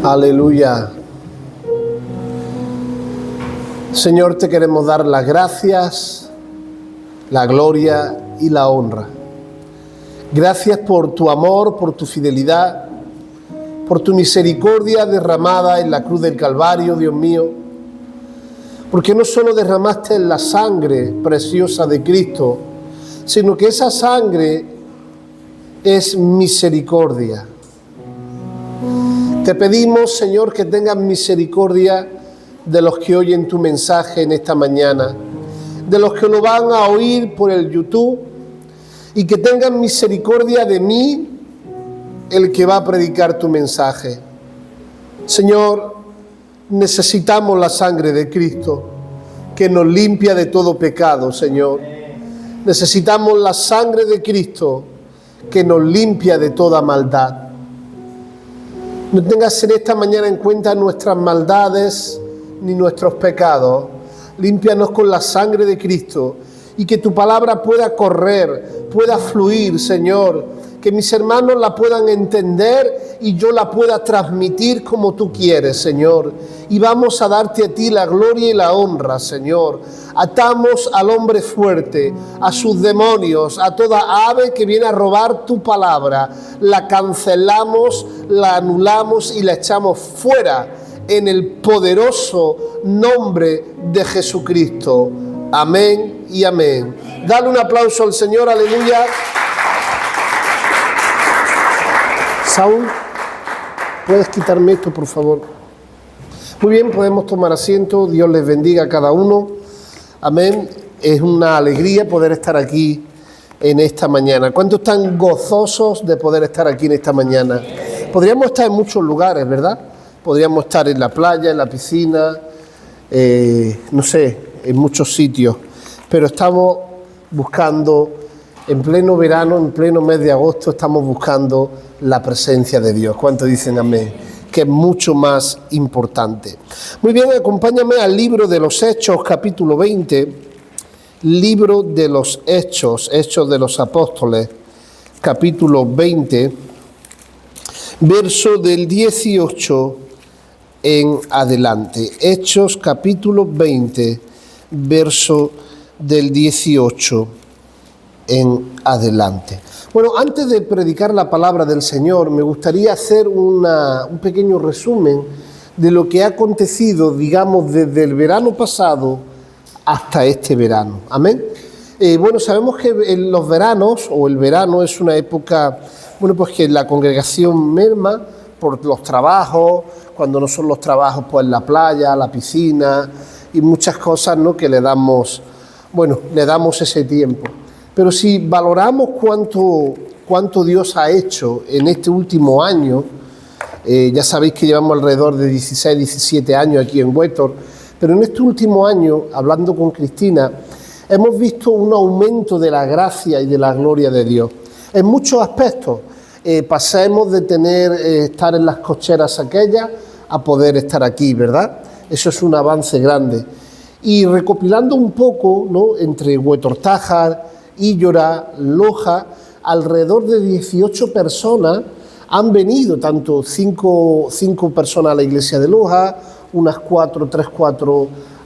Aleluya. Señor, te queremos dar las gracias, la gloria y la honra. Gracias por tu amor, por tu fidelidad, por tu misericordia derramada en la cruz del Calvario, Dios mío. Porque no solo derramaste la sangre preciosa de Cristo, sino que esa sangre es misericordia. Te pedimos, Señor, que tengas misericordia de los que oyen tu mensaje en esta mañana, de los que lo van a oír por el YouTube, y que tengas misericordia de mí, el que va a predicar tu mensaje. Señor, necesitamos la sangre de Cristo, que nos limpia de todo pecado, Señor. Necesitamos la sangre de Cristo, que nos limpia de toda maldad. No tengas en esta mañana en cuenta nuestras maldades ni nuestros pecados. Límpianos con la sangre de Cristo y que tu palabra pueda correr, pueda fluir, Señor. Que mis hermanos la puedan entender y yo la pueda transmitir como tú quieres, Señor. Y vamos a darte a ti la gloria y la honra, Señor. Atamos al hombre fuerte, a sus demonios, a toda ave que viene a robar tu palabra. La cancelamos, la anulamos y la echamos fuera en el poderoso nombre de Jesucristo. Amén y amén. Dale un aplauso al Señor, aleluya. Saúl, ¿puedes quitarme esto, por favor? Muy bien, podemos tomar asiento. Dios les bendiga a cada uno. Amén. Es una alegría poder estar aquí en esta mañana. ¿Cuántos están gozosos de poder estar aquí en esta mañana? Podríamos estar en muchos lugares, ¿verdad? Podríamos estar en la playa, en la piscina, no sé, en muchos sitios. Pero estamos buscando, en pleno verano, en pleno mes de agosto, estamos buscando la presencia de Dios. ¿Cuántos dicen amén? Que es mucho más importante. Muy bien, acompáñame al libro de los Hechos, capítulo 20. Libro de los Hechos, Hechos de los Apóstoles, capítulo 20, verso del 18 en adelante. Hechos, capítulo 20, verso del 18 en adelante. Bueno, antes de predicar la palabra del Señor, me gustaría hacer un pequeño resumen de lo que ha acontecido, digamos, desde el verano pasado hasta este verano. Amén. Bueno, sabemos que en los veranos, o el verano es una época, bueno, pues que la congregación merma por los trabajos, cuando no son los trabajos, pues la playa, la piscina y muchas cosas, ¿no?, que le damos ese tiempo. Pero si valoramos cuánto Dios ha hecho en este último año, ya sabéis que llevamos alrededor de 16, 17 años aquí en Huétor, pero en este último año, hablando con Cristina, hemos visto un aumento de la gracia y de la gloria de Dios. En muchos aspectos, pasemos de estar en las cocheras aquellas a poder estar aquí, ¿verdad? Eso es un avance grande. Y recopilando un poco, ¿no?, entre Huetor-Tájar, Illora, Loja, alrededor de 18 personas han venido, tanto cinco personas a la iglesia de Loja, unas 4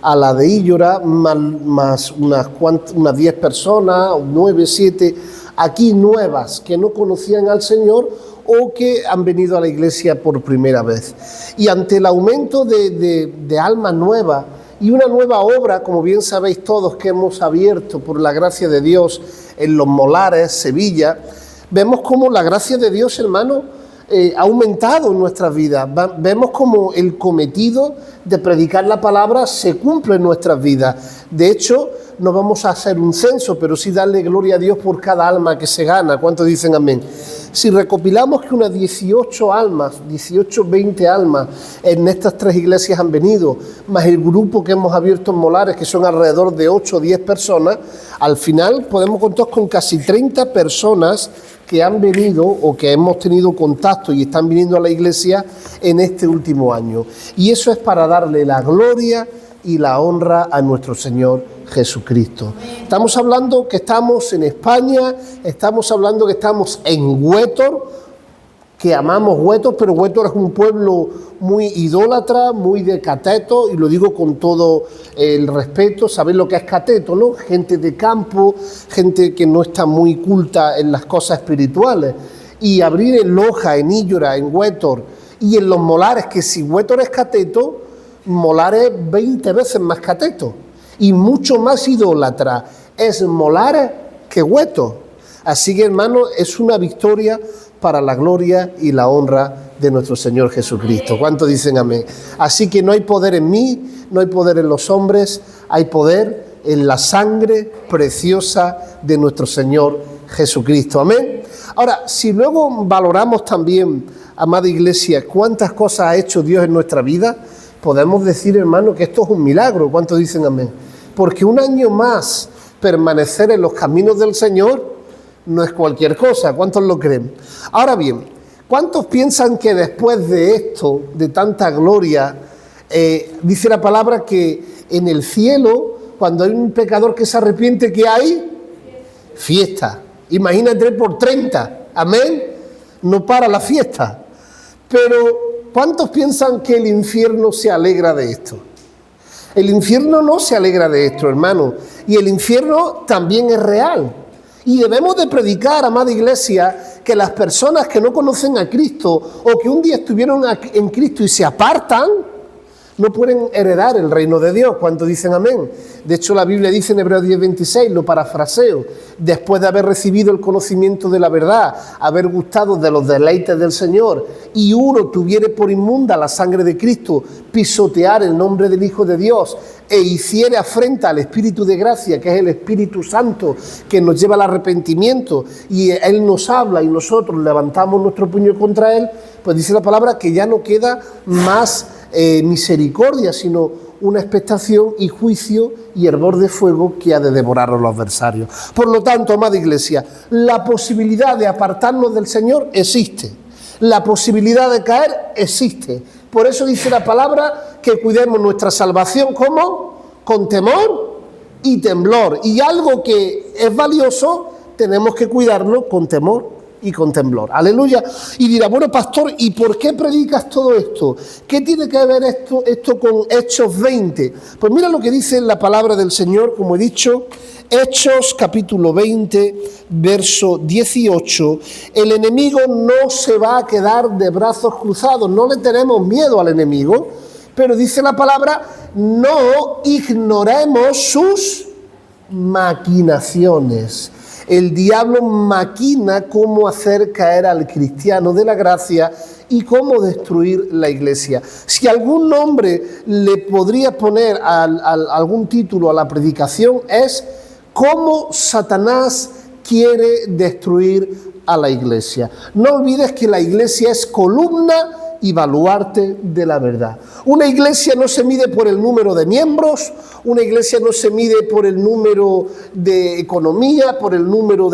a la de Illora, más unas 10 personas, 9, 7, aquí nuevas, que no conocían al Señor o que han venido a la iglesia por primera vez. Y ante el aumento de almas nuevas, y una nueva obra, como bien sabéis todos, que hemos abierto por la gracia de Dios en Los Molares, Sevilla, vemos cómo la gracia de Dios, hermano, ha aumentado en nuestras vidas. Vemos cómo el cometido de predicar la palabra se cumple en nuestras vidas. De hecho, no vamos a hacer un censo, pero sí darle gloria a Dios por cada alma que se gana. ¿Cuántos dicen amén? Si recopilamos que unas 18 almas, 18, 20 almas en estas 3 iglesias han venido, más el grupo que hemos abierto en Molares, que son alrededor de 8 o 10 personas, al final podemos contar con casi 30 personas que han venido o que hemos tenido contacto y están viniendo a la iglesia en este último año. Y eso es para darle la gloria y la honra a nuestro Señor Jesucristo. Estamos hablando que estamos en España, estamos hablando que estamos en Huétor, que amamos Huétor, pero Huétor es un pueblo muy idólatra, muy de cateto, y lo digo con todo el respeto. ¿Sabéis lo que es cateto, no? Gente de campo, gente que no está muy culta en las cosas espirituales. Y abrir en Loja, en Íllora, en Huétor y en Los Molares, que si Huétor es cateto, Molares 20 veces más cateto y mucho más idólatra es Molares que Huétor. Así que, hermano, es una victoria para la gloria y la honra de nuestro Señor Jesucristo. ¿Cuántos dicen amén? Así que no hay poder en mí, no hay poder en los hombres, hay poder en la sangre preciosa de nuestro Señor Jesucristo. Amén. Ahora, si luego valoramos también, amada iglesia, cuántas cosas ha hecho Dios en nuestra vida, podemos decir, hermano, que esto es un milagro. ¿Cuántos dicen amén? Porque un año más permanecer en los caminos del Señor no es cualquier cosa. ¿Cuántos lo creen? Ahora bien, ¿cuántos piensan que después de esto, de tanta gloria, dice la palabra que en el cielo, cuando hay un pecador que se arrepiente, ¿qué hay? Fiesta. Imagínate por 30. Amén. No para la fiesta. Pero ¿cuántos piensan que el infierno se alegra de esto? El infierno no se alegra de esto, hermano. Y el infierno también es real. Y debemos de predicar, amada iglesia, que las personas que no conocen a Cristo o que un día estuvieron en Cristo y se apartan, no pueden heredar el reino de Dios. ¿Cuántos dicen amén? De hecho, la Biblia dice en Hebreos 10:26, lo parafraseo, después de haber recibido el conocimiento de la verdad, haber gustado de los deleites del Señor, y uno tuviere por inmunda la sangre de Cristo, pisotear el nombre del Hijo de Dios, e hiciere afrenta al Espíritu de gracia, que es el Espíritu Santo, que nos lleva al arrepentimiento, y Él nos habla y nosotros levantamos nuestro puño contra Él, pues dice la palabra que ya no queda más misericordia, sino una expectación y juicio y hervor de fuego que ha de devorar a los adversarios. Por lo tanto, amada iglesia, la posibilidad de apartarnos del Señor existe. La posibilidad de caer existe. Por eso dice la palabra que cuidemos nuestra salvación, ¿cómo? Con temor y temblor. Y algo que es valioso, tenemos que cuidarlo con temor y con temblor. Aleluya. Y dirá, bueno, pastor, ¿y por qué predicas todo esto? ¿Qué tiene que ver esto con Hechos 20? Pues mira lo que dice la palabra del Señor, como he dicho, Hechos capítulo 20, verso 18. El enemigo no se va a quedar de brazos cruzados, no le tenemos miedo al enemigo, pero dice la palabra, no ignoremos sus maquinaciones. El diablo maquina cómo hacer caer al cristiano de la gracia y cómo destruir la iglesia. Si algún nombre le podría poner algún título a la predicación es cómo Satanás quiere destruir a la iglesia. No olvides que la iglesia es columna y baluarte de la verdad. Una iglesia no se mide por el número de miembros, una iglesia no se mide por el número de economía, por el número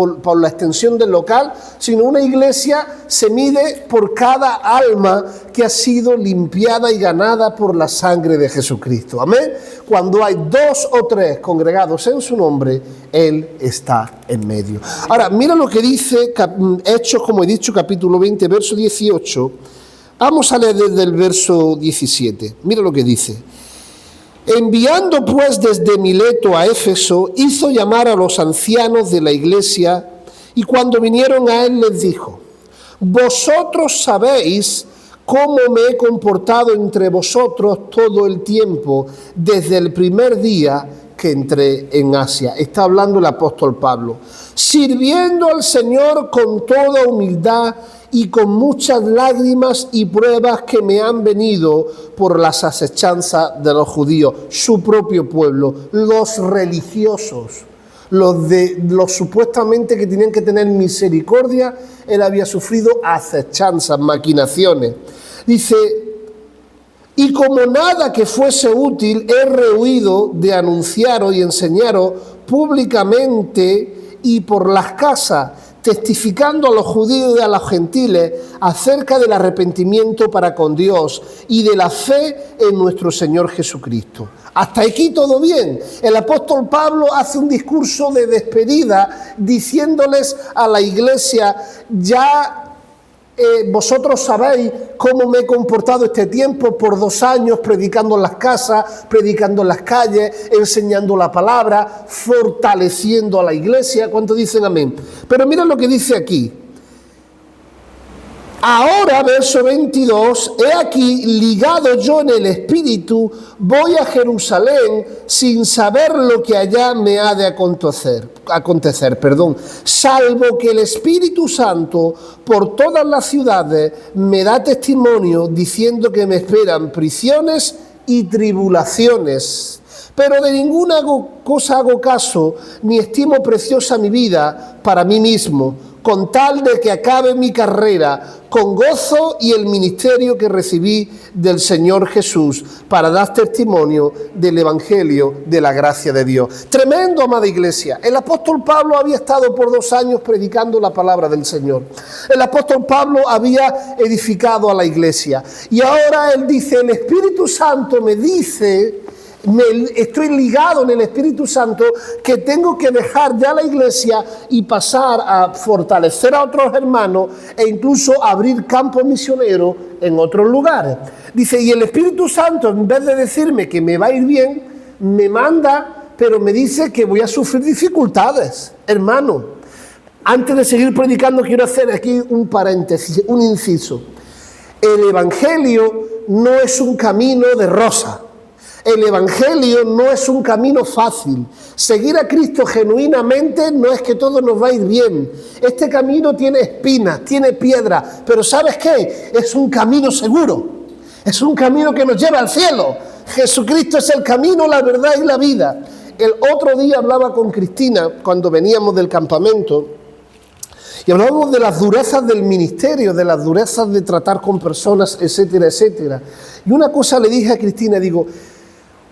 por la extensión del local, sino una iglesia se mide por cada alma que ha sido limpiada y ganada por la sangre de Jesucristo. Amén. Cuando hay 2 o 3 congregados en su nombre, Él está en medio. Ahora, mira lo que dice Hechos, como he dicho, capítulo 20, verso 18. Vamos a leer desde el verso 17. Mira lo que dice. Enviando pues desde Mileto a Éfeso, hizo llamar a los ancianos de la iglesia, y cuando vinieron a él les dijo, vosotros sabéis cómo me he comportado entre vosotros todo el tiempo, desde el primer día que entré en Asia. Está hablando el apóstol Pablo. Sirviendo al Señor con toda humildad y con muchas lágrimas y pruebas que me han venido por las asechanzas de los judíos, su propio pueblo, los religiosos, los supuestamente que tenían que tener misericordia. Él había sufrido acechanzas, maquinaciones. Dice, y como nada que fuese útil, he rehuido de anunciaros y enseñaros públicamente y por las casas, testificando a los judíos y a los gentiles acerca del arrepentimiento para con Dios y de la fe en nuestro Señor Jesucristo. Hasta aquí todo bien. El apóstol Pablo hace un discurso de despedida diciéndoles a la iglesia: vosotros sabéis cómo me he comportado este tiempo por 2 años, predicando en las casas, predicando en las calles, enseñando la palabra, fortaleciendo a la iglesia. ¿Cuántos dicen amén? Pero mira lo que dice aquí. Ahora, verso 22, he aquí, ligado yo en el Espíritu, voy a Jerusalén sin saber lo que allá me ha de acontecer, salvo que el Espíritu Santo por todas las ciudades me da testimonio diciendo que me esperan prisiones y tribulaciones. Pero de ninguna cosa hago caso, ni estimo preciosa mi vida para mí mismo, con tal de que acabe mi carrera con gozo y el ministerio que recibí del Señor Jesús para dar testimonio del Evangelio de la gracia de Dios. Tremendo, amada iglesia. El apóstol Pablo había estado por 2 años predicando la palabra del Señor. El apóstol Pablo había edificado a la iglesia. Y ahora él dice, el Espíritu Santo me dice... estoy ligado en el Espíritu Santo que tengo que dejar ya la iglesia y pasar a fortalecer a otros hermanos e incluso abrir campos misioneros en otros lugares. Dice, y el Espíritu Santo, en vez de decirme que me va a ir bien, me manda, pero me dice que voy a sufrir dificultades. Hermano, antes de seguir predicando, quiero hacer aquí un paréntesis, un inciso. El Evangelio no es un camino de rosa. El Evangelio no es un camino fácil. Seguir a Cristo genuinamente no es que todo nos va a ir bien. Este camino tiene espinas, tiene piedras, pero ¿sabes qué? Es un camino seguro. Es un camino que nos lleva al cielo. Jesucristo es el camino, la verdad y la vida. El otro día hablaba con Cristina cuando veníamos del campamento y hablábamos de las durezas del ministerio, de las durezas de tratar con personas, etcétera, etcétera. Y una cosa le dije a Cristina, digo,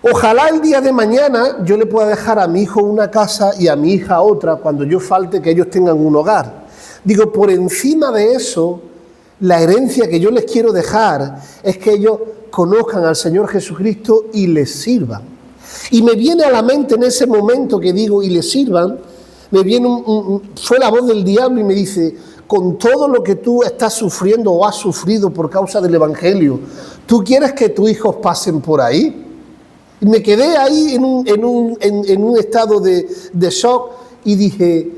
ojalá el día de mañana yo le pueda dejar a mi hijo una casa y a mi hija otra, cuando yo falte, que ellos tengan un hogar. Digo, por encima de eso, la herencia que yo les quiero dejar es que ellos conozcan al Señor Jesucristo y les sirvan. Y me viene a la mente en ese momento que digo, y les sirvan, me viene fue la voz del diablo y me dice, con todo lo que tú estás sufriendo o has sufrido por causa del Evangelio, ¿tú quieres que tus hijos pasen por ahí? Y me quedé ahí en un estado de shock y dije,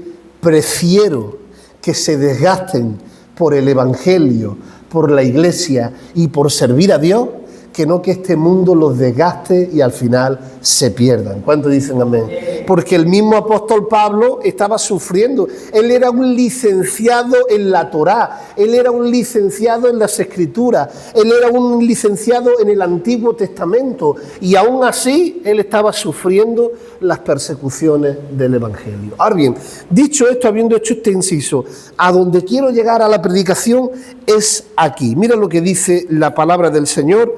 prefiero que se desgasten por el Evangelio, por la iglesia y por servir a Dios, que no que este mundo los desgaste y al final se pierdan. ¿Cuántos dicen amén? Porque el mismo apóstol Pablo estaba sufriendo. Él era un licenciado en la Torá, él era un licenciado en las Escrituras, él era un licenciado en el Antiguo Testamento y aún así él estaba sufriendo las persecuciones del Evangelio. Ahora bien, dicho esto, habiendo hecho este inciso, a donde quiero llegar a la predicación es aquí. Mira lo que dice la palabra del Señor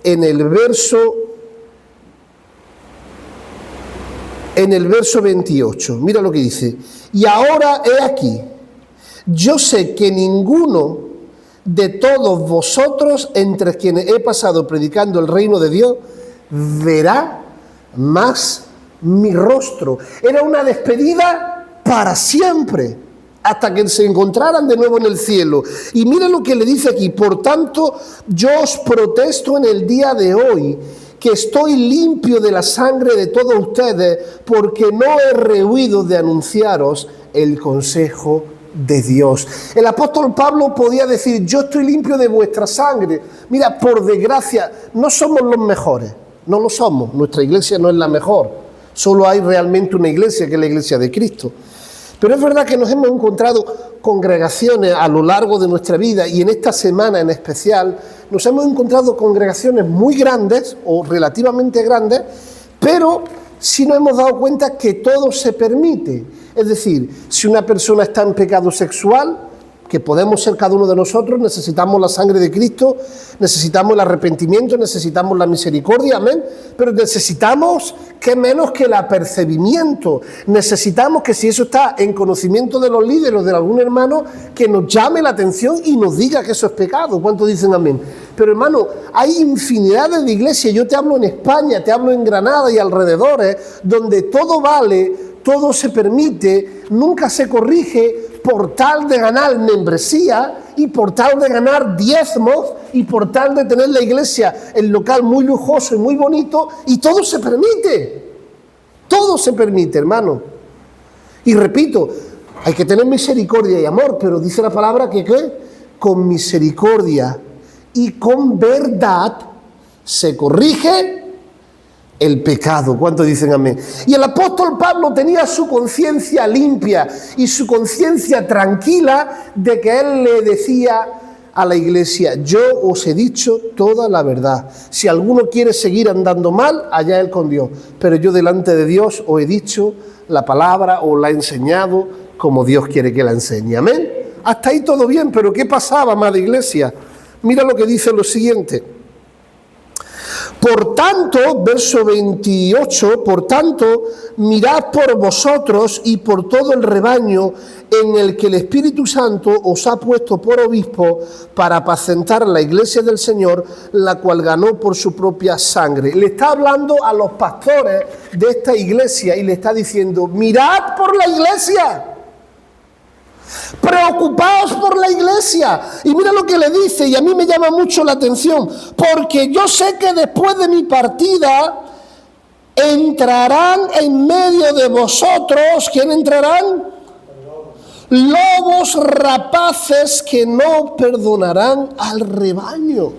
en el verso 28, mira lo que dice. Y ahora he aquí, yo sé que ninguno de todos vosotros, entre quienes he pasado predicando el reino de Dios, verá más mi rostro. Era una despedida para siempre, hasta que se encontraran de nuevo en el cielo. Y mira lo que le dice aquí, por tanto, yo os protesto en el día de hoy, que estoy limpio de la sangre de todos ustedes, porque no he rehuido de anunciaros el consejo de Dios. El apóstol Pablo podía decir, yo estoy limpio de vuestra sangre. Mira, por desgracia, no somos los mejores, no lo somos, nuestra iglesia no es la mejor, solo hay realmente una iglesia que es la iglesia de Cristo. Pero es verdad que nos hemos encontrado congregaciones a lo largo de nuestra vida y en esta semana en especial nos hemos encontrado congregaciones muy grandes o relativamente grandes, pero sí nos hemos dado cuenta que todo se permite. Es decir, si una persona está en pecado sexual, que podemos ser cada uno de nosotros, necesitamos la sangre de Cristo, necesitamos el arrepentimiento, necesitamos la misericordia, amén, pero necesitamos que menos que el apercibimiento, necesitamos que si eso está en conocimiento de los líderes o de algún hermano, que nos llame la atención y nos diga que eso es pecado. ¿Cuántos dicen amén? Pero hermano, hay infinidades de iglesias, yo te hablo en España, te hablo en Granada y alrededores, donde todo vale, todo se permite, nunca se corrige por tal de ganar membresía y por tal de ganar diezmos y por tal de tener la iglesia, el local muy lujoso y muy bonito, y todo se permite, hermano. Y repito, hay que tener misericordia y amor, pero dice la palabra que ¿qué? Con misericordia y con verdad se corrige el pecado. ¿Cuántos dicen amén? Y el apóstol Pablo tenía su conciencia limpia y su conciencia tranquila de que él le decía a la iglesia: yo os he dicho toda la verdad. Si alguno quiere seguir andando mal, allá él con Dios. Pero yo delante de Dios os he dicho la palabra, os la he enseñado como Dios quiere que la enseñe. Amén. Hasta ahí todo bien, pero ¿qué pasaba, amada iglesia? Mira lo que dice lo siguiente. Por tanto, verso 28, por tanto, mirad por vosotros y por todo el rebaño en el que el Espíritu Santo os ha puesto por obispo para apacentar la iglesia del Señor, la cual ganó por su propia sangre. Le está hablando a los pastores de esta iglesia y le está diciendo: mirad por la iglesia. Preocupaos por la iglesia. Y mira lo que le dice, y a mí me llama mucho la atención, porque yo sé que después de mi partida entrarán en medio de vosotros. ¿Quién entrarán? Lobos rapaces que no perdonarán al rebaño.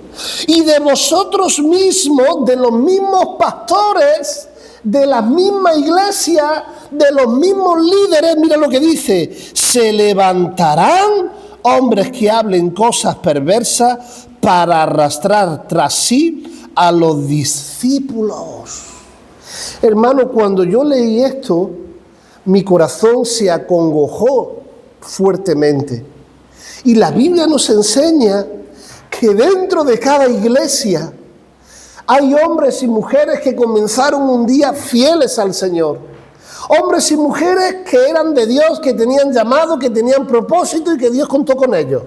Y de vosotros mismos, de los mismos pastores, de la misma iglesia, de los mismos líderes, mira lo que dice: se levantarán hombres que hablen cosas perversas para arrastrar tras sí a los discípulos. Hermano, cuando yo leí esto, mi corazón se acongojó fuertemente. Y la Biblia nos enseña que dentro de cada iglesia hay hombres y mujeres que comenzaron un día fieles al Señor. Hombres y mujeres que eran de Dios, que tenían llamado, que tenían propósito y que Dios contó con ellos.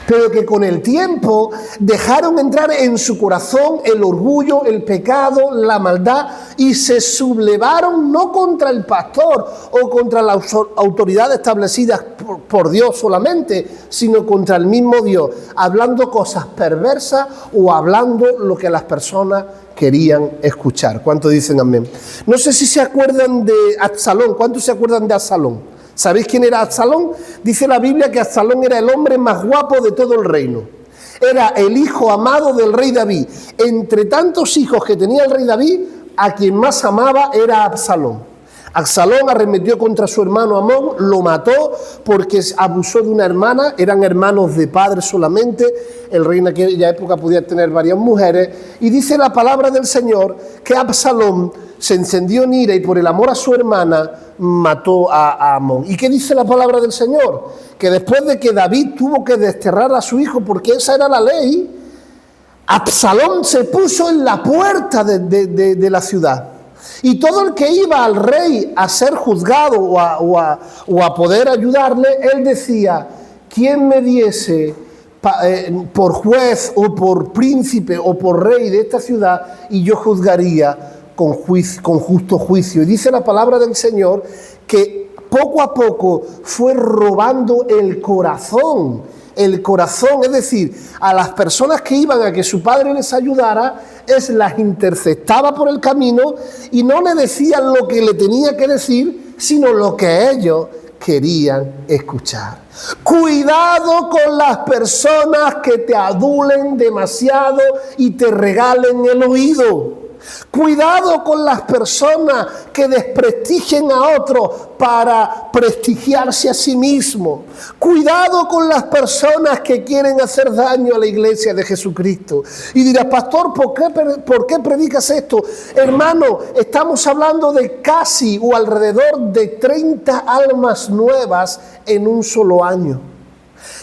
Pero que con el tiempo dejaron entrar en su corazón el orgullo, el pecado, la maldad, y se sublevaron no contra el pastor o contra las autoridades establecidas por Dios solamente, sino contra el mismo Dios, hablando cosas perversas o hablando lo que las personas querían escuchar. ¿Cuántos dicen amén? No sé si se acuerdan de Absalón. ¿Cuántos se acuerdan de Absalón? ¿Sabéis quién era Absalón? Dice la Biblia que Absalón era el hombre más guapo de todo el reino. Era el hijo amado del rey David. Entre tantos hijos que tenía el rey David, a quien más amaba era Absalón. Absalón arremetió contra su hermano Amón, lo mató porque abusó de una hermana, eran hermanos de padre solamente, el rey en aquella época podía tener varias mujeres, y dice la palabra del Señor que Absalón se encendió en ira y por el amor a su hermana mató a Amón. ¿Y qué dice la palabra del Señor? Que después de que David tuvo que desterrar a su hijo porque esa era la ley, Absalón se puso en la puerta de la ciudad. Y todo el que iba al rey a ser juzgado o a poder ayudarle, él decía: ¿quién me diese por juez o por príncipe o por rey de esta ciudad? Y yo juzgaría con justo juicio. Y dice la palabra del Señor que poco a poco fue robando el corazón, es decir, a las personas que iban a que su padre les ayudara, las interceptaba por el camino y no le decían lo que le tenía que decir, sino lo que ellos querían escuchar. Cuidado con las personas que te adulen demasiado y te regalen el oído. Cuidado con las personas que desprestigien a otros para prestigiarse a sí mismos. Cuidado con las personas que quieren hacer daño a la iglesia de Jesucristo. Y dirás, pastor, ¿por qué predicas esto? Hermano, estamos hablando de casi o alrededor de 30 almas nuevas en un solo año.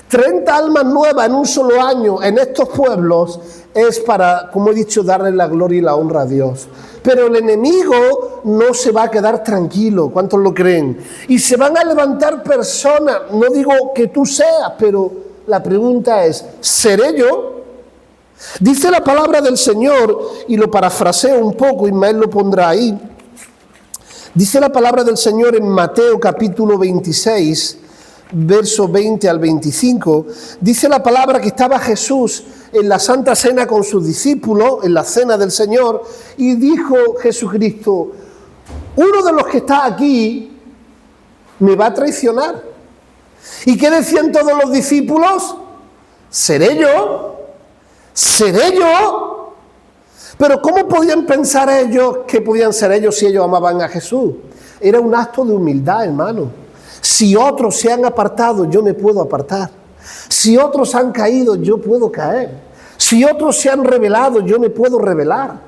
30 almas nuevas en un solo año en estos pueblos es para, como he dicho, darle la gloria y la honra a Dios. Pero el enemigo no se va a quedar tranquilo, ¿cuántos lo creen? Y se van a levantar personas, no digo que tú seas, pero la pregunta es, ¿seré yo? Dice la palabra del Señor, y lo parafraseo un poco, Ismael lo pondrá ahí. Dice la palabra del Señor en Mateo capítulo 26, verso 20 al 25, dice la palabra que estaba Jesús en la Santa Cena con sus discípulos, en la cena del Señor, y dijo Jesucristo, uno de los que está aquí me va a traicionar. ¿Y qué decían todos los discípulos? ¿Seré yo? ¿Seré yo? Pero ¿cómo podían pensar ellos que podían ser ellos si ellos amaban a Jesús? Era un acto de humildad, hermano. Si otros se han apartado, yo me puedo apartar. Si otros han caído, yo puedo caer. Si otros se han rebelado, yo me puedo rebelar.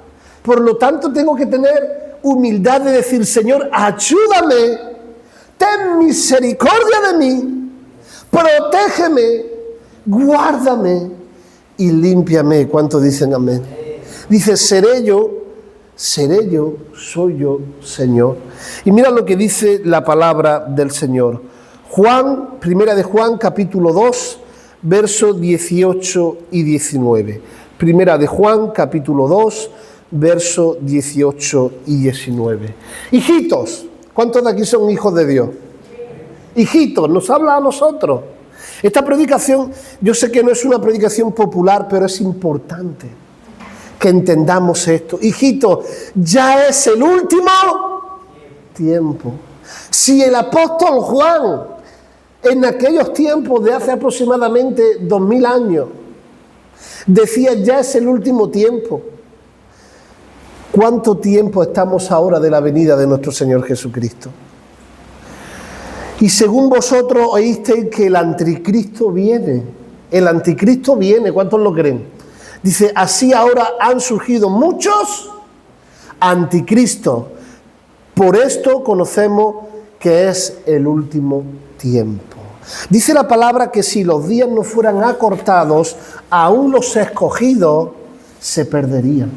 Por lo tanto, tengo que tener humildad de decir, Señor, ayúdame, ten misericordia de mí, protégeme, guárdame y límpiame. ¿Cuántos dicen amén? Dice, seré yo, soy yo, Señor. Y mira lo que dice la palabra del Señor. Primera de Juan, capítulo 2, versos 18 y 19. Primera de Juan, capítulo 2, versos 18 y 19. Hijitos, ¿cuántos de aquí son hijos de Dios? Hijitos, nos habla a nosotros. Esta predicación, yo sé que no es una predicación popular, pero es importante que entendamos esto. Hijitos, ya es el último tiempo. Si el apóstol Juan, en aquellos tiempos de hace aproximadamente 2000 años, decía ya es el último tiempo, ¿cuánto tiempo estamos ahora de la venida de nuestro Señor Jesucristo? Y según vosotros oísteis que el anticristo viene. El anticristo viene, ¿cuántos lo creen? Dice, así ahora han surgido muchos anticristos. Por esto conocemos que es el último tiempo. Dice la palabra que si los días no fueran acortados, aún los escogidos se perderían.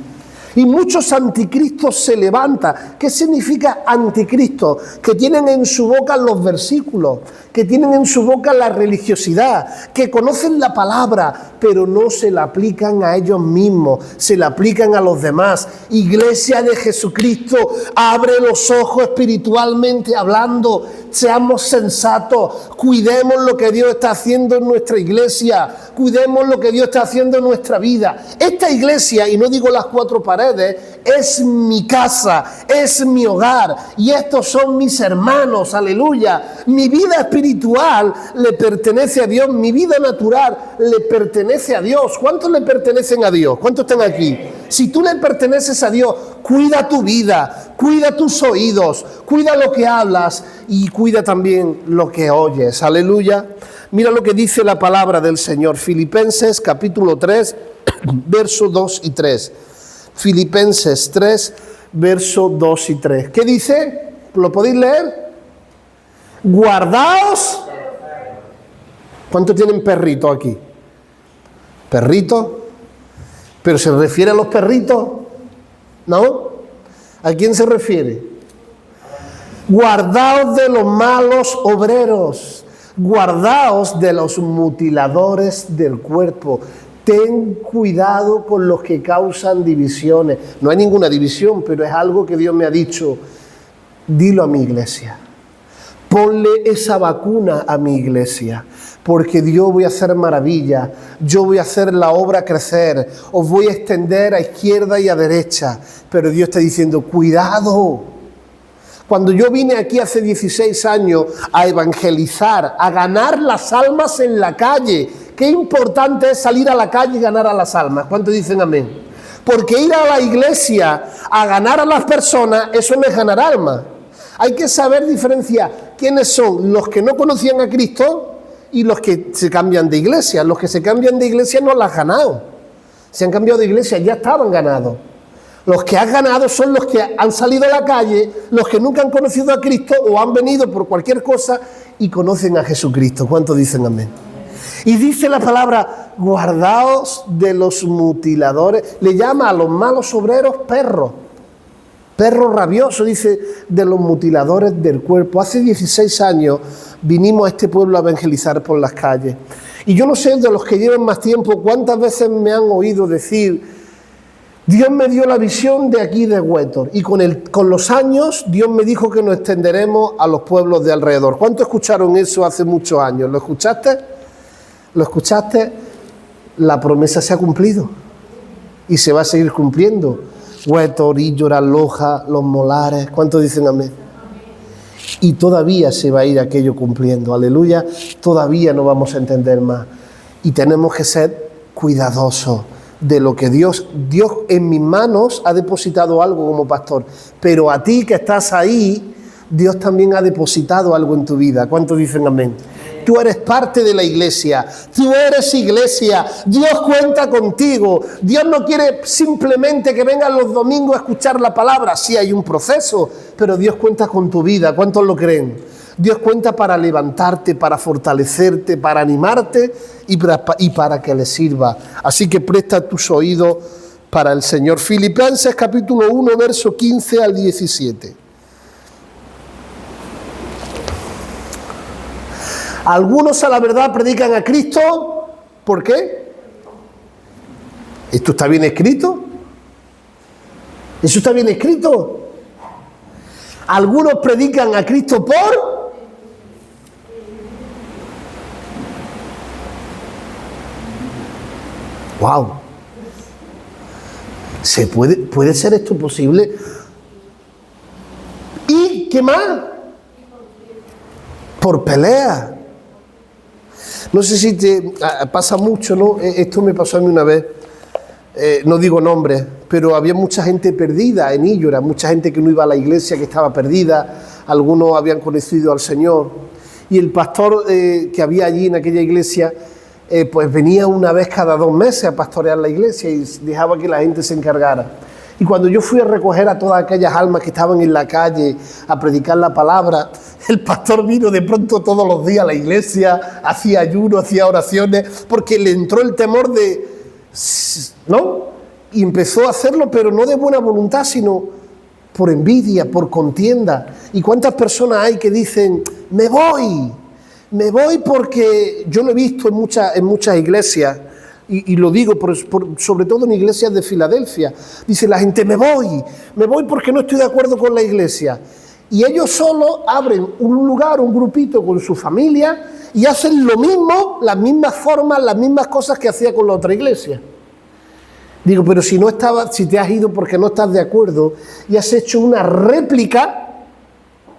Y muchos anticristos se levantan. ¿Qué significa anticristo? Que tienen en su boca los versículos, que tienen en su boca la religiosidad, que conocen la palabra, pero no se la aplican a ellos mismos, se la aplican a los demás. Iglesia de Jesucristo, abre los ojos espiritualmente hablando, seamos sensatos, cuidemos lo que Dios está haciendo en nuestra iglesia, cuidemos lo que Dios está haciendo en nuestra vida. Esta iglesia, y no digo las cuatro paredes, es mi casa, es mi hogar, y estos son mis hermanos, aleluya. Mi vida espiritual le pertenece a Dios, mi vida natural le pertenece a Dios. ¿Cuántos le pertenecen a Dios? ¿Cuántos están aquí? Si tú le perteneces a Dios, cuida tu vida, cuida tus oídos, cuida lo que hablas y cuida también lo que oyes, aleluya. Mira lo que dice la palabra del Señor, Filipenses capítulo 3, versos 2 y 3. Filipenses 3, versos 2 y 3. ¿Qué dice? ¿Lo podéis leer? Guardaos. ¿Cuántos tienen perrito aquí? ¿Perrito? ¿Pero se refiere a los perritos? ¿No? ¿A quién se refiere? Guardaos de los malos obreros. Guardaos de los mutiladores del cuerpo. Ten cuidado con los que causan divisiones. No hay ninguna división, pero es algo que Dios me ha dicho. Dilo a mi iglesia. Ponle esa vacuna a mi iglesia, porque Dios voy a hacer maravilla. Yo voy a hacer la obra crecer. Os voy a extender a izquierda y a derecha. Pero Dios está diciendo, cuidado. Cuando yo vine aquí hace 16 años a evangelizar, a ganar las almas en la calle, qué importante es salir a la calle y ganar a las almas. ¿Cuántos dicen amén? Porque ir a la iglesia a ganar a las personas, eso no es ganar almas. Hay que saber diferenciar quiénes son los que no conocían a Cristo y los que se cambian de iglesia. Los que se cambian de iglesia no las han ganado. Se han cambiado de iglesia, ya estaban ganados. Los que has ganado son los que han salido a la calle, los que nunca han conocido a Cristo o han venido por cualquier cosa y conocen a Jesucristo. ¿Cuántos dicen amén? Y dice la palabra, guardaos de los mutiladores. Le llama a los malos obreros perros. Perro rabioso, dice, de los mutiladores del cuerpo. Hace 16 años vinimos a este pueblo a evangelizar por las calles. Y yo no sé, de los que llevan más tiempo, cuántas veces me han oído decir, Dios me dio la visión de aquí de Huétor. Y con los años, Dios me dijo que nos extenderemos a los pueblos de alrededor. ¿Cuántos escucharon eso hace muchos años? ¿Lo escuchaste? ¿Lo escuchaste? La promesa se ha cumplido. Y se va a seguir cumpliendo. Huétor, Íllora, Loja, Los Molares, ¿cuántos dicen amén? Y todavía se va a ir aquello cumpliendo, aleluya, todavía no vamos a entender más. Y tenemos que ser cuidadosos de lo que Dios en mis manos ha depositado algo como pastor, pero a ti que estás ahí, Dios también ha depositado algo en tu vida. ¿Cuántos dicen amén? Tú eres parte de la iglesia, tú eres iglesia, Dios cuenta contigo. Dios no quiere simplemente que vengan los domingos a escuchar la palabra, sí hay un proceso, pero Dios cuenta con tu vida. ¿Cuántos lo creen? Dios cuenta para levantarte, para fortalecerte, para animarte y para que le sirva. Así que presta tus oídos para el Señor. Filipenses capítulo 1, verso 15 al 17. Algunos a la verdad predican a Cristo. ¿Por qué? ¿Esto está bien escrito? ¿Eso está bien escrito? Algunos predican a Cristo por... ¡Wow! ¿Puede ser esto posible? ¿Y qué más? Por pelea. No sé si te pasa mucho, ¿no? Esto me pasó a mí una vez, no digo nombres, pero había mucha gente perdida en Íllora, mucha gente que no iba a la iglesia, que estaba perdida, algunos habían conocido al Señor, y el pastor que había allí en aquella iglesia, pues venía una vez cada 2 meses a pastorear la iglesia y dejaba que la gente se encargara. Y cuando yo fui a recoger a todas aquellas almas que estaban en la calle a predicar la palabra, el pastor vino de pronto todos los días a la iglesia, hacía ayuno, hacía oraciones, porque le entró el temor de... ¿no? Y empezó a hacerlo, pero no de buena voluntad, sino por envidia, por contienda. ¿Y cuántas personas hay que dicen, me voy porque yo lo he visto en muchas iglesias, y lo digo sobre todo en iglesias de Filadelfia, dice la gente, me voy porque no estoy de acuerdo con la iglesia. Y ellos solo abren un lugar, un grupito con su familia y hacen lo mismo, las mismas formas, las mismas cosas que hacía con la otra iglesia. Digo, pero si te has ido porque no estás de acuerdo y has hecho una réplica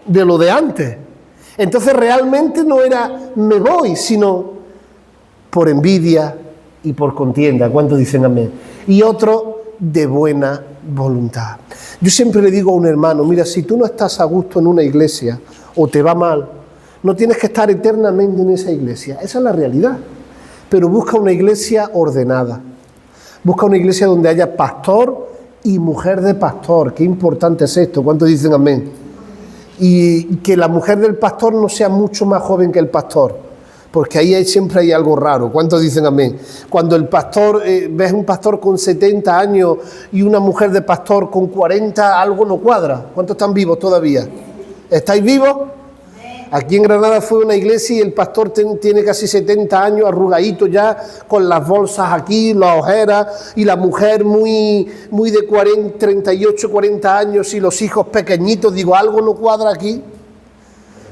de lo de antes. Entonces realmente no era me voy, sino por envidia y por contienda. ¿Cuántos dicen amén? Y otro de buena voluntad. Yo siempre le digo a un hermano, mira, si tú no estás a gusto en una iglesia o te va mal, no tienes que estar eternamente en esa iglesia. Esa es la realidad. Pero busca una iglesia ordenada. Busca una iglesia donde haya pastor y mujer de pastor. Qué importante es esto. ¿Cuántos dicen amén? Y que la mujer del pastor no sea mucho más joven que el pastor, porque ahí siempre hay algo raro. ¿Cuántos dicen amén? Cuando el pastor, ves un pastor con 70 años y una mujer de pastor con 40, algo no cuadra. ¿Cuántos están vivos todavía? ¿Estáis vivos? Aquí en Granada fue una iglesia y el pastor tiene casi 70 años, arrugadito ya, con las bolsas aquí, las ojeras, y la mujer muy de 38, 40 años y los hijos pequeñitos. Digo, algo no cuadra aquí.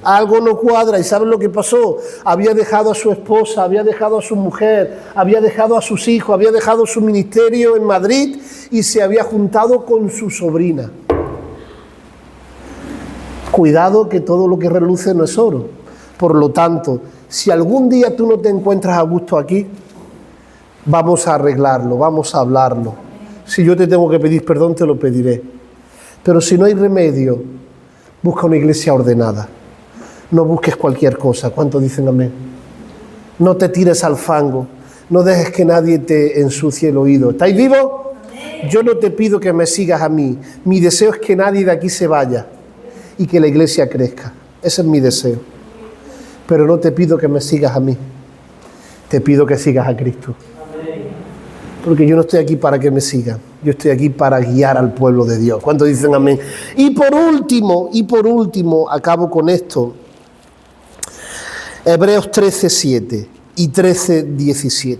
Algo no cuadra. ¿Y saben lo que pasó? Había dejado a su esposa, había dejado a su mujer, había dejado a sus hijos, había dejado su ministerio en Madrid y se había juntado con su sobrina. Cuidado, que todo lo que reluce no es oro. Por lo tanto, si algún día tú no te encuentras a gusto aquí, vamos a arreglarlo, vamos a hablarlo. Si yo te tengo que pedir perdón, te lo pediré. Pero si no hay remedio, busca una iglesia ordenada. No busques cualquier cosa. ¿Cuántos dicen amén? No te tires al fango. No dejes que nadie te ensucie el oído. ¿Estáis vivos? Yo no te pido que me sigas a mí. Mi deseo es que nadie de aquí se vaya y que la iglesia crezca. Ese es mi deseo. Pero no te pido que me sigas a mí. Te pido que sigas a Cristo. Porque yo no estoy aquí para que me sigan. Yo estoy aquí para guiar al pueblo de Dios. ¿Cuántos dicen amén? Y por último, acabo con esto. Hebreos 13:7 y 13:17.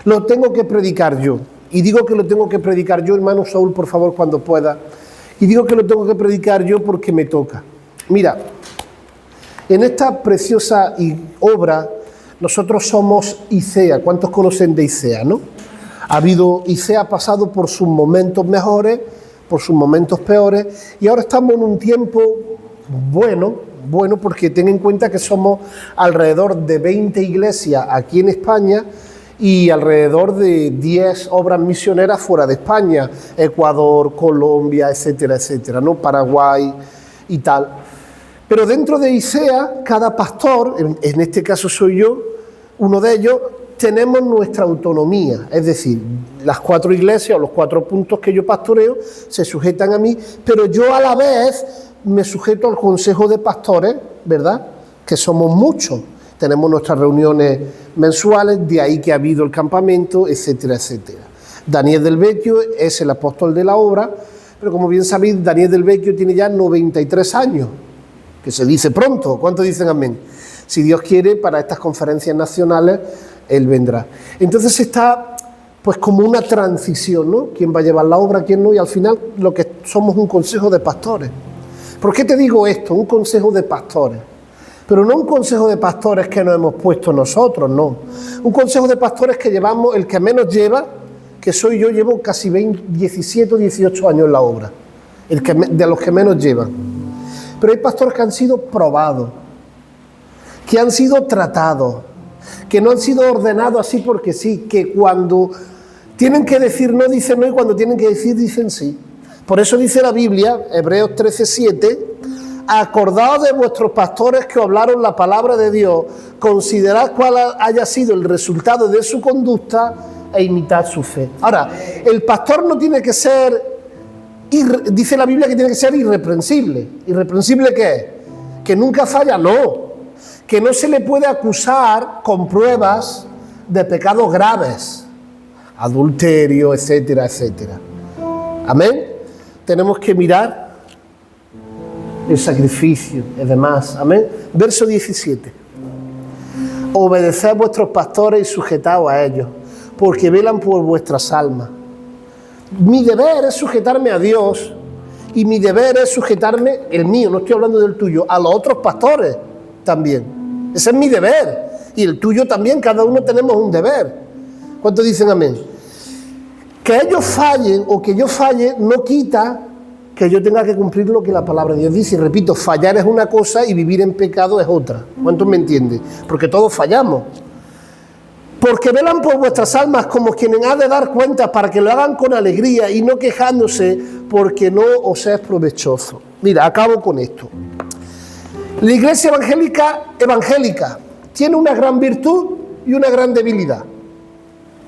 Lo tengo que predicar yo. Y digo que lo tengo que predicar yo, hermano Saúl, por favor, cuando pueda. Y digo que lo tengo que predicar yo porque me toca. Mira, en esta preciosa obra, nosotros somos ICEA. ¿Cuántos conocen de ICEA, no? ICEA ha pasado por sus momentos mejores, por sus momentos peores, y ahora estamos en un tiempo bueno, porque ten en cuenta que somos alrededor de 20 iglesias aquí en España y alrededor de 10 obras misioneras fuera de España, Ecuador, Colombia, etcétera, etcétera, ¿no? Paraguay y tal. Pero dentro de ICEA, cada pastor, en este caso soy yo, uno de ellos, tenemos nuestra autonomía, es decir, las 4 iglesias o los 4 puntos que yo pastoreo se sujetan a mí, pero yo a la vez me sujeto al consejo de pastores, ¿verdad? Que somos muchos, tenemos nuestras reuniones mensuales, de ahí que ha habido el campamento, etcétera, etcétera. Daniel del Vecchio es el apóstol de la obra, pero como bien sabéis, Daniel del Vecchio tiene ya 93 años, que se dice pronto. ¿Cuántos dicen amén? Si Dios quiere, para estas conferencias nacionales, Él vendrá. Entonces está pues como una transición, ¿no? ¿Quién va a llevar la obra, quién no? Y al final lo que somos un consejo de pastores. ¿Por qué te digo esto? Un consejo de pastores. Pero no un consejo de pastores que nos hemos puesto nosotros, no. Un consejo de pastores que llevamos, el que menos lleva, que soy yo, llevo casi 17 o 18 años en la obra. De los que menos llevan. Pero hay pastores que han sido probados, que han sido tratados, que no han sido ordenados así porque sí, que cuando tienen que decir no, dicen no, y cuando tienen que decir, dicen sí. Por eso dice la Biblia, Hebreos 13:7, acordaos de vuestros pastores que hablaron la palabra de Dios, considerad cuál haya sido el resultado de su conducta e imitad su fe. Ahora, el pastor no tiene que ser, dice la Biblia que tiene que ser irreprensible. ¿Irreprensible qué es? Que nunca falla, no. Que no se le puede acusar con pruebas de pecados graves, adulterio, etcétera, etcétera. Amén. Tenemos que mirar el sacrificio y demás. Amén. Verso 17. Obedeced a vuestros pastores y sujetaos a ellos, porque velan por vuestras almas. Mi deber es sujetarme a Dios y mi deber es sujetarme, el mío, no estoy hablando del tuyo, a los otros pastores también. Ese es mi deber. Y el tuyo también, cada uno tenemos un deber. ¿Cuántos dicen amén? Que ellos fallen o que yo falle no quita que yo tenga que cumplir lo que la palabra de Dios dice. Y repito, fallar es una cosa y vivir en pecado es otra. ¿Cuántos me entienden? Porque todos fallamos. Porque velan por vuestras almas como quienes han de dar cuenta para que lo hagan con alegría y no quejándose porque no os es provechoso. Mira, acabo con esto. La iglesia evangélica tiene una gran virtud y una gran debilidad.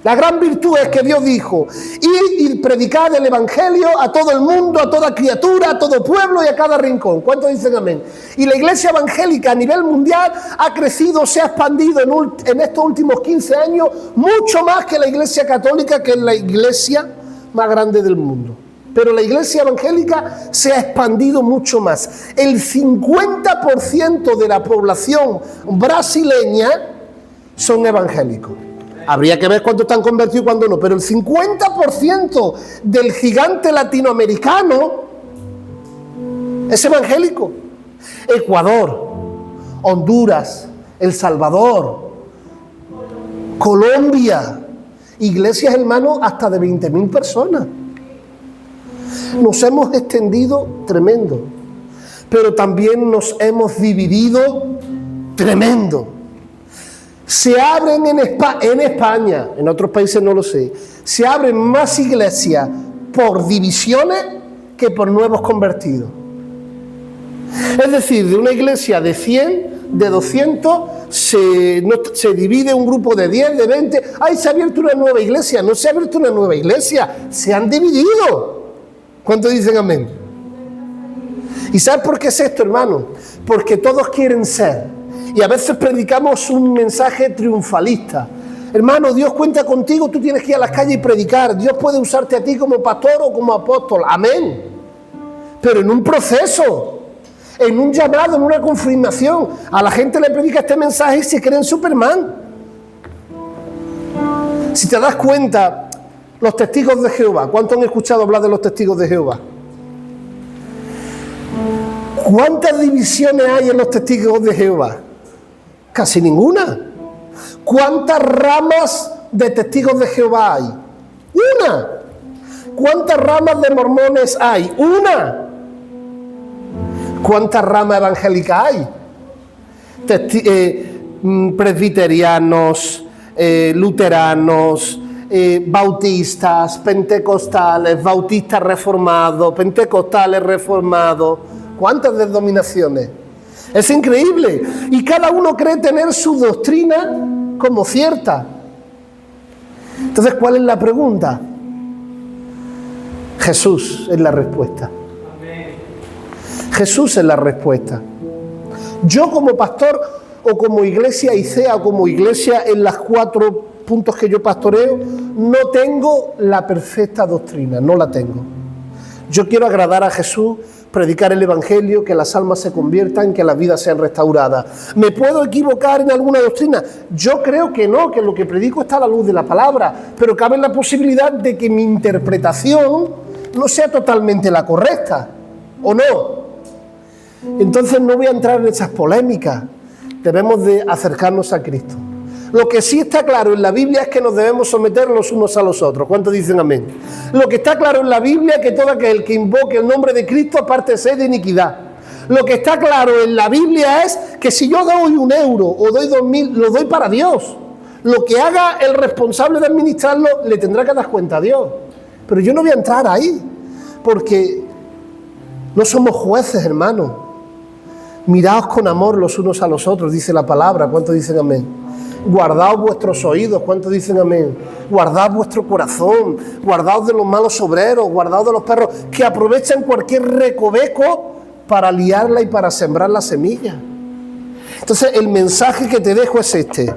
La gran virtud es que Dios dijo, id y predicad el evangelio a todo el mundo, a toda criatura, a todo pueblo y a cada rincón. ¿Cuántos dicen amén? Y la iglesia evangélica a nivel mundial ha crecido, se ha expandido en estos últimos 15 años mucho más que la iglesia católica, que es la iglesia más grande del mundo. Pero la iglesia evangélica se ha expandido mucho más. El 50% de la población brasileña son evangélicos. Habría que ver cuántos están convertidos y cuántos no, pero el 50% del gigante latinoamericano es evangélico. Ecuador, Honduras, El Salvador, Colombia, iglesias, hermanos, hasta de 20.000 personas. Nos hemos extendido tremendo, pero también nos hemos dividido tremendo. Se abren en España, en otros países no lo sé, se abren más iglesias por divisiones que por nuevos convertidos. Es decir, de una iglesia de 100, de 200, se divide un grupo de 10, de 20. ¡Ay, se ha abierto una nueva iglesia! No se ha abierto una nueva iglesia, se han dividido. ¿Cuántos dicen amén? ¿Y sabes por qué es esto, hermano? Porque todos quieren ser. Y a veces predicamos un mensaje triunfalista. Hermano, Dios cuenta contigo, tú tienes que ir a las calles y predicar. Dios puede usarte a ti como pastor o como apóstol. Amén. Pero en un proceso, en un llamado, en una confirmación. A la gente le predica este mensaje y se creen Superman. Si te das cuenta, los testigos de Jehová, ¿cuántos han escuchado hablar de los testigos de Jehová? ¿Cuántas divisiones hay en los testigos de Jehová? Casi ninguna. ¿Cuántas ramas de testigos de Jehová hay? Una. ¿Cuántas ramas de mormones hay? Una. ¿Cuántas ramas evangélicas hay? Presbiterianos, luteranos, bautistas, pentecostales, bautistas reformados, pentecostales reformados. ¿Cuántas denominaciones? Es increíble. Y cada uno cree tener su doctrina como cierta. Entonces, ¿cuál es la pregunta? Jesús es la respuesta. Jesús es la respuesta. Yo como pastor o como iglesia ICEA o como iglesia en las 4 puntos que yo pastoreo, no tengo la perfecta doctrina, no la tengo. Yo quiero agradar a Jesús, predicar el Evangelio, que las almas se conviertan, que las vidas sean restauradas. ¿Me puedo equivocar en alguna doctrina? Yo creo que no, que lo que predico está a la luz de la palabra, pero cabe la posibilidad de que mi interpretación no sea totalmente la correcta, ¿o no? Entonces no voy a entrar en esas polémicas. Debemos de acercarnos a Cristo. Lo que sí está claro en la Biblia es que nos debemos someter los unos a los otros. ¿Cuántos dicen amén? Lo que está claro en la Biblia es que todo aquel que invoque el nombre de Cristo apártese de iniquidad. Lo que está claro en la Biblia es que si yo doy 1 euro o doy 2.000, lo doy para Dios. Lo que haga el responsable de administrarlo le tendrá que dar cuenta a Dios. Pero yo no voy a entrar ahí, porque no somos jueces, hermano. Miraos con amor los unos a los otros, dice la palabra. ¿Cuántos dicen amén? Guardaos vuestros oídos, ¿cuántos dicen amén? Guardaos vuestro corazón, guardaos de los malos obreros, guardaos de los perros que aprovechan cualquier recoveco para liarla y para sembrar la semilla. Entonces el mensaje que te dejo es este.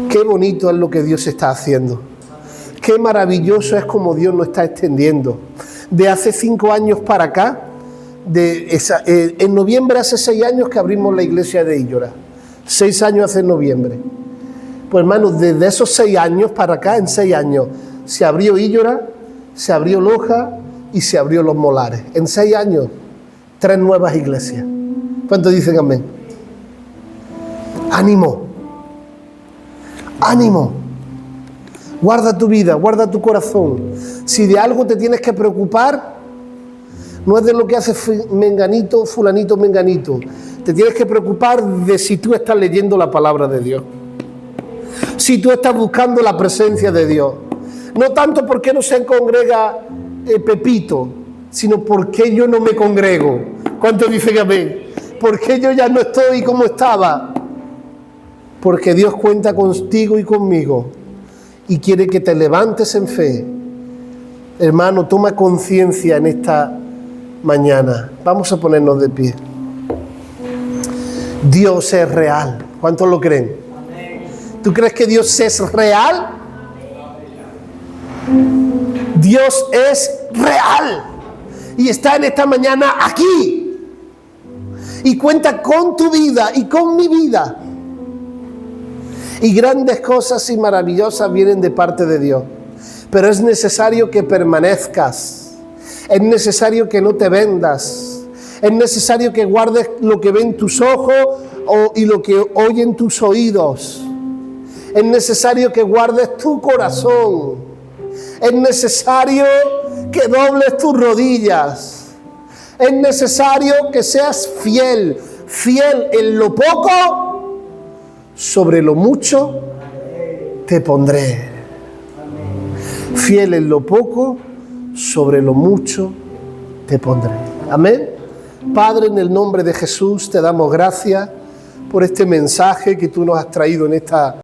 Qué bonito es lo que Dios está haciendo. Qué maravilloso es como Dios nos está extendiendo. De hace 5 años para acá, en noviembre hace 6 años que abrimos la iglesia de Illora. 6 años hace noviembre. Pues hermanos, desde esos 6 años para acá, en 6 años, se abrió Illora, se abrió Loja y se abrió Los Molares. En 6 años, 3 nuevas iglesias. ¿Cuántos dicen amén? Ánimo. Ánimo. Guarda tu vida, guarda tu corazón. Si de algo te tienes que preocupar, no es de lo que hace menganito, fulanito, menganito. Te tienes que preocupar de si tú estás leyendo la palabra de Dios. Si tú estás buscando la presencia de Dios. No tanto porque no se congrega Pepito, sino porque yo no me congrego. ¿Cuántos dicen amén? Porque yo ya no estoy como estaba. Porque Dios cuenta contigo y conmigo. Y quiere que te levantes en fe. Hermano, toma conciencia en esta mañana. Vamos a ponernos de pie. Dios es real. ¿Cuántos lo creen? ¿Tú crees que Dios es real? Dios es real. Y está en esta mañana aquí. Y cuenta con tu vida y con mi vida. Y grandes cosas y maravillosas vienen de parte de Dios. Pero es necesario que permanezcas. Es necesario que no te vendas. Es necesario que guardes lo que ven tus ojos y lo que oyen tus oídos. Es necesario que guardes tu corazón. Es necesario que dobles tus rodillas. Es necesario que seas fiel. Fiel en lo poco, sobre lo mucho te pondré. Fiel en lo poco, sobre lo mucho te pondré. Amén. Padre, en el nombre de Jesús te damos gracias por este mensaje que tú nos has traído en esta